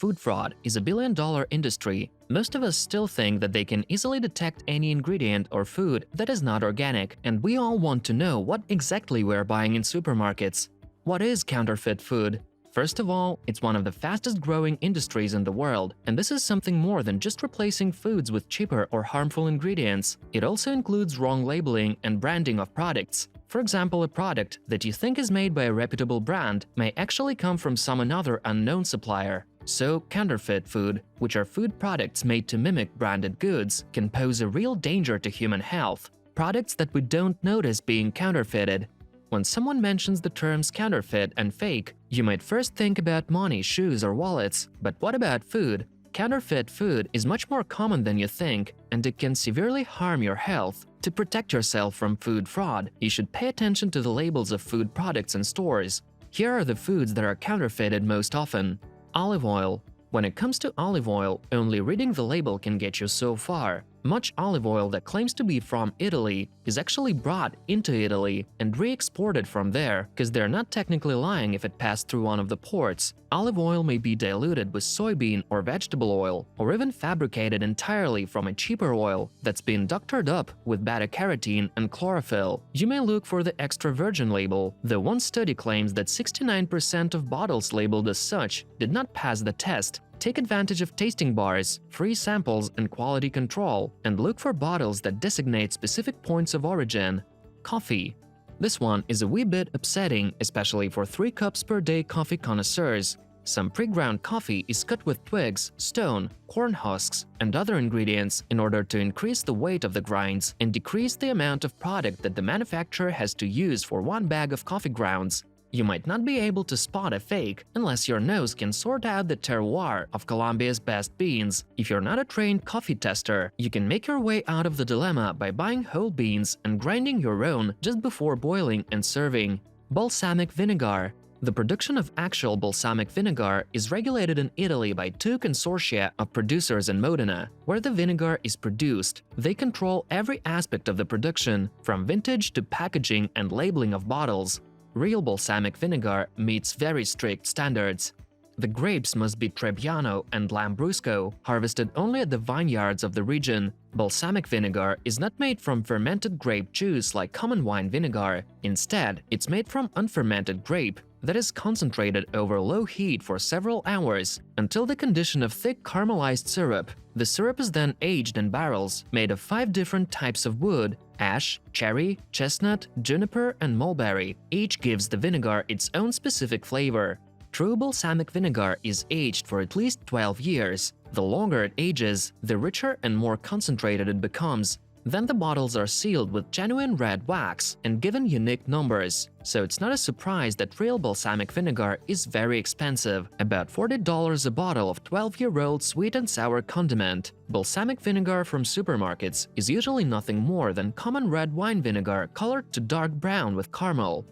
food fraud is a billion-dollar industry. Most of us still think that they can easily detect any ingredient or food that is not organic, and we all want to know what exactly we're buying in supermarkets. What is counterfeit food? First of all, it's one of the fastest-growing industries in the world, and this is something more than just replacing foods with cheaper or harmful ingredients. It also includes wrong labeling and branding of products. For example, a product that you think is made by a reputable brand may actually come from some another unknown supplier. So, counterfeit food, which are food products made to mimic branded goods, can pose a real danger to human health. Products that we don't notice being counterfeited. When someone mentions the terms counterfeit and fake, you might first think about money, shoes, or wallets. But what about food? Counterfeit food is much more common than you think, and it can severely harm your health. To protect yourself from food fraud, you should pay attention to the labels of food products in stores. Here are the foods that are counterfeited most often. Olive oil. When it comes to olive oil, only reading the label can get you so far. Much olive oil that claims to be from Italy is actually brought into Italy and re-exported from there, because they're not technically lying if it passed through one of the ports. Olive oil may be diluted with soybean or vegetable oil, or even fabricated entirely from a cheaper oil that's been doctored up with beta-carotene and chlorophyll. You may look for the extra virgin label, though one study claims that 69% of bottles labeled as such did not pass the test. Take advantage of tasting bars, free samples, and quality control, and look for bottles that designate specific points of origin. Coffee. This one is a wee bit upsetting, especially for 3 cups per day coffee connoisseurs. Some pre-ground coffee is cut with twigs, stone, corn husks, and other ingredients in order to increase the weight of the grinds and decrease the amount of product that the manufacturer has to use for 1 bag of coffee grounds. You might not be able to spot a fake unless your nose can sort out the terroir of Colombia's best beans. If you're not a trained coffee tester, you can make your way out of the dilemma by buying whole beans and grinding your own just before boiling and serving. Balsamic vinegar. The production of actual balsamic vinegar is regulated in Italy by 2 consortia of producers in Modena, where the vinegar is produced. They control every aspect of the production, from vintage to packaging and labeling of bottles. Real balsamic vinegar meets very strict standards. The grapes must be Trebbiano and Lambrusco, harvested only at the vineyards of the region. Balsamic vinegar is not made from fermented grape juice like common wine vinegar. Instead, it's made from unfermented grape that is concentrated over low heat for several hours until the condition of thick caramelized syrup. The syrup is then aged in barrels made of 5 different types of wood: ash, cherry, chestnut, juniper, and mulberry. Each gives the vinegar its own specific flavor. True balsamic vinegar is aged for at least 12 years. The longer it ages, the richer and more concentrated it becomes. Then the bottles are sealed with genuine red wax and given unique numbers. So it's not a surprise that real balsamic vinegar is very expensive, about $40 a bottle of 12-year-old sweet and sour condiment. Balsamic vinegar from supermarkets is usually nothing more than common red wine vinegar colored to dark brown with caramel.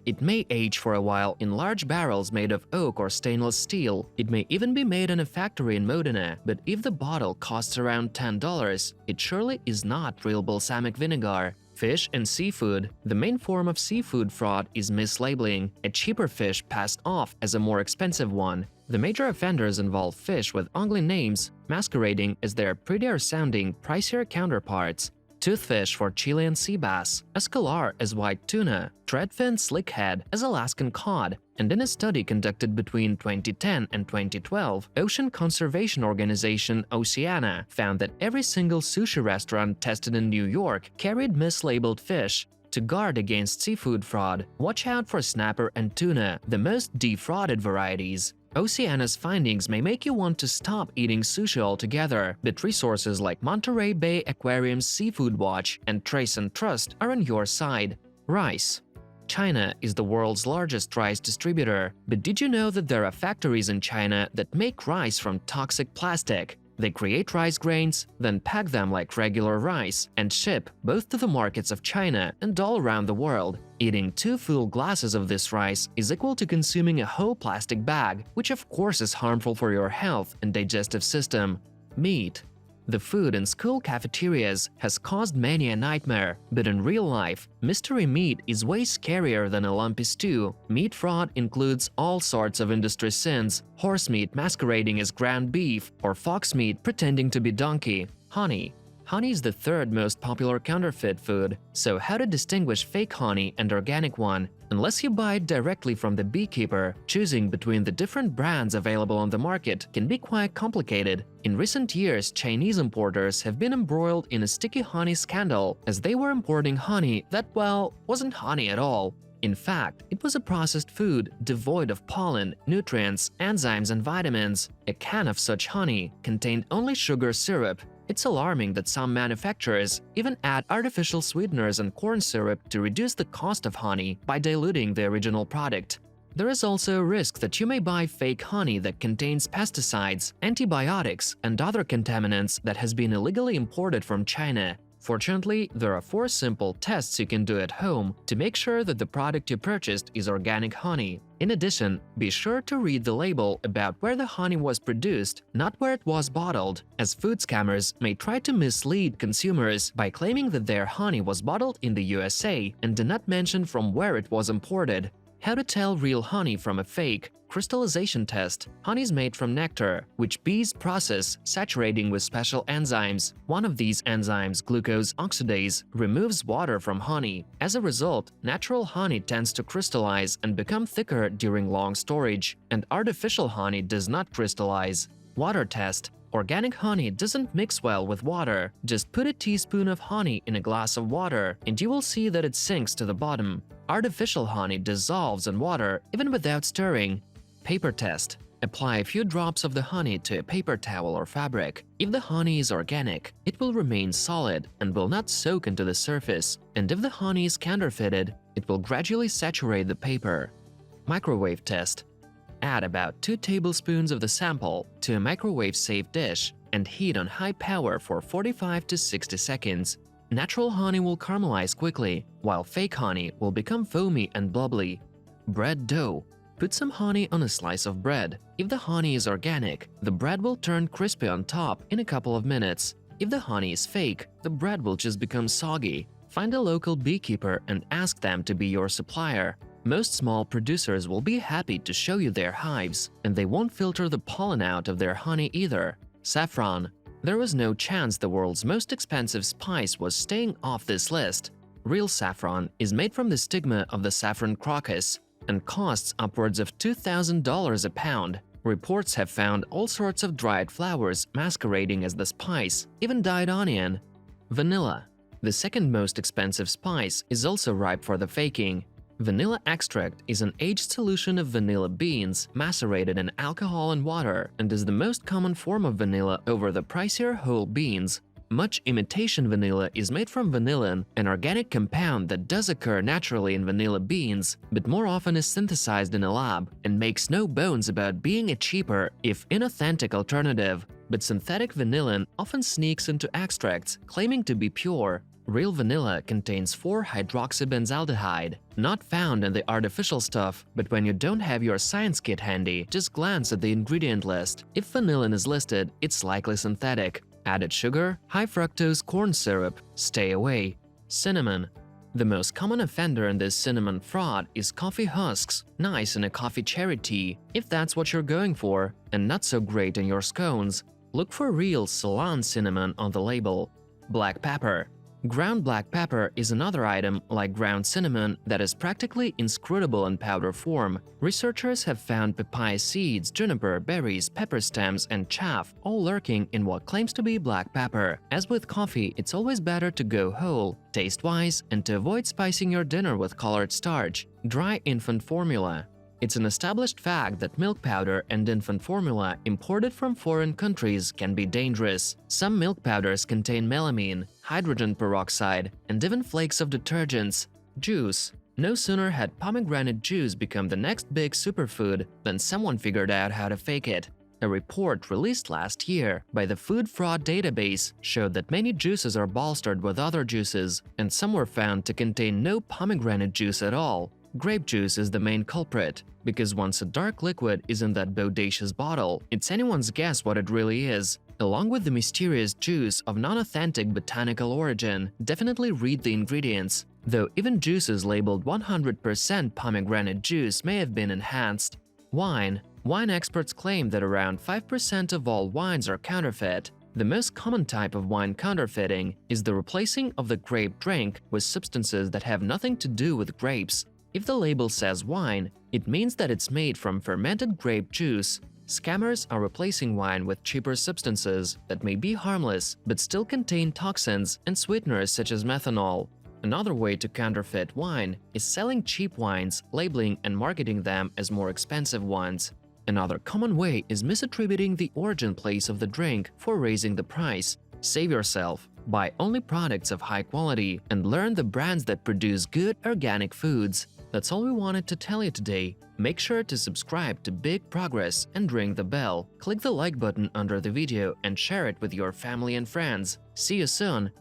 It may age for a while in large barrels made of oak or stainless steel. It may even be made in a factory in Modena, but if the bottle costs around $10, it surely is not real balsamic vinegar. Fish and seafood. The main form of seafood fraud is mislabeling, a cheaper fish passed off as a more expensive one. The major offenders involve fish with ugly names, masquerading as their prettier-sounding, pricier counterparts. Toothfish for Chilean sea bass, escolar as white tuna, threadfin slickhead as Alaskan cod, and in a study conducted between 2010 and 2012, Ocean Conservation Organization Oceana found that every single sushi restaurant tested in New York carried mislabeled fish. To guard against seafood fraud, watch out for snapper and tuna, the most defrauded varieties. Oceana's findings may make you want to stop eating sushi altogether, but resources like Monterey Bay Aquarium's Seafood Watch and Trace and Trust are on your side. Rice. China is the world's largest rice distributor, but did you know that there are factories in China that make rice from toxic plastic? They create rice grains, then pack them like regular rice, and ship both to the markets of China and all around the world. Eating 2 full glasses of this rice is equal to consuming a whole plastic bag, which of course is harmful for your health and digestive system. Meat. The food in school cafeterias has caused many a nightmare, but in real life, mystery meat is way scarier than a lumpy stew. Meat fraud includes all sorts of industry sins: horse meat masquerading as ground beef, or fox meat pretending to be donkey. Honey. Honey is the third most popular counterfeit food, so how to distinguish fake honey and organic one? Unless you buy it directly from the beekeeper, choosing between the different brands available on the market can be quite complicated. In recent years, Chinese importers have been embroiled in a sticky honey scandal, as they were importing honey that, well, wasn't honey at all. In fact, it was a processed food devoid of pollen, nutrients, enzymes, and vitamins. A can of such honey contained only sugar syrup. It's alarming that some manufacturers even add artificial sweeteners and corn syrup to reduce the cost of honey by diluting the original product. There is also a risk that you may buy fake honey that contains pesticides, antibiotics, and other contaminants that has been illegally imported from China. Fortunately, there are 4 simple tests you can do at home to make sure that the product you purchased is organic honey. In addition, be sure to read the label about where the honey was produced, not where it was bottled, as food scammers may try to mislead consumers by claiming that their honey was bottled in the USA and did not mention from where it was imported. How to tell real honey from a fake? Crystallization test. Honey is made from nectar, which bees process, saturating with special enzymes. One of these enzymes, glucose oxidase, removes water from honey. As a result, natural honey tends to crystallize and become thicker during long storage, and artificial honey does not crystallize. Water test. Organic honey doesn't mix well with water. Just put a teaspoon of honey in a glass of water and you will see that it sinks to the bottom. Artificial honey dissolves in water even without stirring. Paper test. Apply a few drops of the honey to a paper towel or fabric. If the honey is organic, it will remain solid and will not soak into the surface. And if the honey is counterfeited, it will gradually saturate the paper. Microwave test. Add about 2 tablespoons of the sample to a microwave-safe dish and heat on high power for 45 to 60 seconds. Natural honey will caramelize quickly, while fake honey will become foamy and bubbly. Bread dough. Put some honey on a slice of bread. If the honey is organic, the bread will turn crispy on top in a couple of minutes. If the honey is fake, the bread will just become soggy. Find a local beekeeper and ask them to be your supplier. Most small producers will be happy to show you their hives, and they won't filter the pollen out of their honey either. Saffron. There was no chance the world's most expensive spice was staying off this list. Real saffron is made from the stigma of the saffron crocus and costs upwards of $2,000 a pound. Reports have found all sorts of dried flowers masquerading as the spice, even dyed onion. Vanilla. The second most expensive spice is also ripe for the faking. Vanilla extract is an aged solution of vanilla beans macerated in alcohol and water and is the most common form of vanilla over the pricier whole beans. Much imitation vanilla is made from vanillin, an organic compound that does occur naturally in vanilla beans, but more often is synthesized in a lab and makes no bones about being a cheaper, if inauthentic alternative. But synthetic vanillin often sneaks into extracts, claiming to be pure. Real vanilla contains 4-hydroxybenzaldehyde, not found in the artificial stuff, but when you don't have your science kit handy, just glance at the ingredient list. If vanillin is listed, it's likely synthetic. Added sugar, high fructose corn syrup, stay away. Cinnamon. The most common offender in this cinnamon fraud is coffee husks, nice in a coffee cherry tea, if that's what you're going for, and not so great in your scones. Look for real Ceylon cinnamon on the label. Black pepper. Ground black pepper is another item like ground cinnamon that is practically inscrutable in powder form. Researchers have found papaya seeds, juniper, berries, pepper stems, and chaff all lurking in what claims to be black pepper. As with coffee, it's always better to go whole, taste-wise, and to avoid spicing your dinner with colored starch. Dry infant formula. It's an established fact that milk powder and infant formula imported from foreign countries can be dangerous. Some milk powders contain melamine, hydrogen peroxide, and even flakes of detergents. Juice. No sooner had pomegranate juice become the next big superfood than someone figured out how to fake it. A report released last year by the Food Fraud Database showed that many juices are bolstered with other juices, and some were found to contain no pomegranate juice at all. Grape juice is the main culprit, because once a dark liquid is in that bodacious bottle, it's anyone's guess what it really is. Along with the mysterious juice of non-authentic botanical origin, definitely read the ingredients. Though even juices labeled 100% pomegranate juice may have been enhanced. Wine. Wine experts claim that around 5% of all wines are counterfeit. The most common type of wine counterfeiting is the replacing of the grape drink with substances that have nothing to do with grapes. If the label says wine, it means that it's made from fermented grape juice. Scammers are replacing wine with cheaper substances that may be harmless but still contain toxins and sweeteners such as methanol. Another way to counterfeit wine is selling cheap wines, labeling and marketing them as more expensive ones. Another common way is misattributing the origin place of the drink for raising the price. Save yourself. Buy only products of high quality and learn the brands that produce good organic foods. That's all we wanted to tell you today. Make sure to subscribe to Big Progress and ring the bell. Click the like button under the video and share it with your family and friends. See you soon!